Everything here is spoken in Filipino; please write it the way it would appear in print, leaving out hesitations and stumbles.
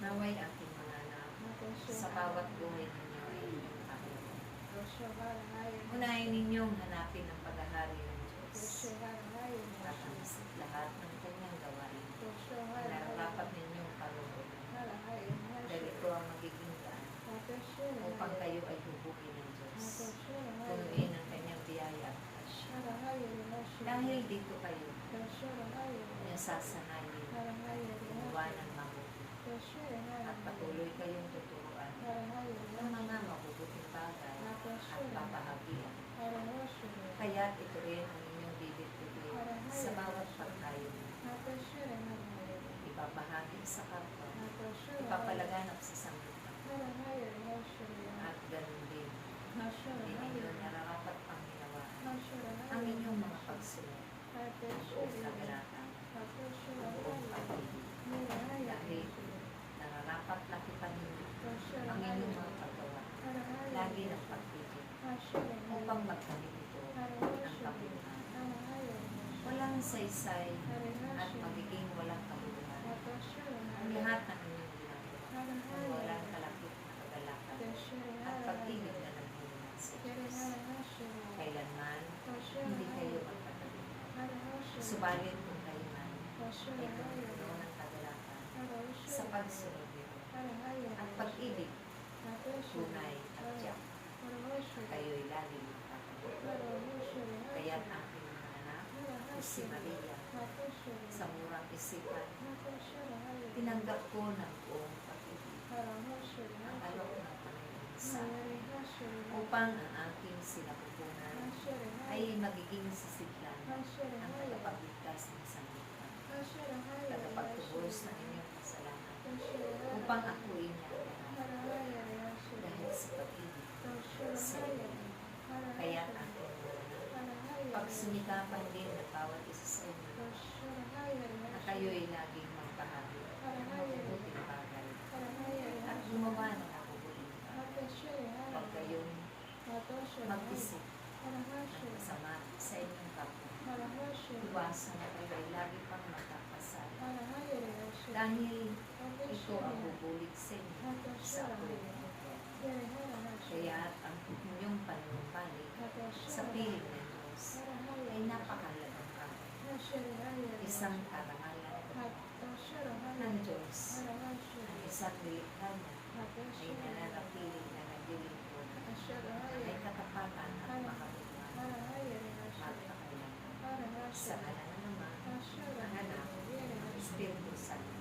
Naway aking mga anak, sa bawat buhay ninyo ay inyong Panginoon. Unahin ninyong hanapin ang paghahari ng Diyos at ang lahat ng kanyang gawain. Nararapat ninyong panuorin. Dahil ito ang magiging daan upang kayo ay hubukin ng Diyos. Punuin ang kanyang biyaya at pasya. Dahil dito kayo, niya sasanayin, gumawa ng mabuti. At patuloy kayong tuturuan ng mga mabubuting bagay at papahagian. Kaya't ito rin ang inyong bibig-bibig sa bawat pagkain. Ipapahagi sa kapwa, ipapalaganap sa sanglibutan. At ganun din, hindi ninyo nararapat pang ginawaan ang inyong mga pagsunod, ang buong kagalatan, ang buong pag-ibig. Dahil nararapat lakipan ninyo ang inyong mga paggawa, lagi ng pag-ibig, upang magkamit ito ng kabuluhan. Walang saysay at magiging walang kabuluhan. Ang lahat ng inyong ginagawa, ang walang kalakip na kagalakan at pag-ibig na nagbulungan sa Diyos. Kailanman, hindi kayo magpatabi. Subalit kung kayo man, ay tumutulo ng kagalakan sa pagsunod nito. At pag-ibig, tunay at tiyak, kayo'y laging magkakaroon. Kaya't aking mga anak, si Maria, sa murang isipan, tinanggap ko ng buong pag-ibig ang alok ng Panginoon sa akin, upang ang aking sinapupunan ay magiging sisiglan ang tagapagligtas ng sanlibutan, tagapagtubos ng inyong kasalanan, upang akuin niya ang lahat dahil sa pag-ibig sa inyo. Kaya't aking mga anak, pagsumikapan din ng bawat isa sa inyo na kayo'y laging magpahagi ng mabubuting bagay at gumawa ng mabubuting bagay. Huwag kayong mag-isip ng masama sa inyong kapwa. Iwasan na kayo ay lagi pang magkakasal. Dahil ito ang bubulig sa inyo sa apoy. Kaya ang inyong panunumbalik sa piling ng Diyos ay napakahalagang bagay. Isang karangalan ng Diyos, ang isang nilikha niya ay nananatiling na naglilingkod, ay katapatan at makabuluhan, magpakailangan. Sa ngalan ng Ama, ang Anak, ang Espiritu Santo.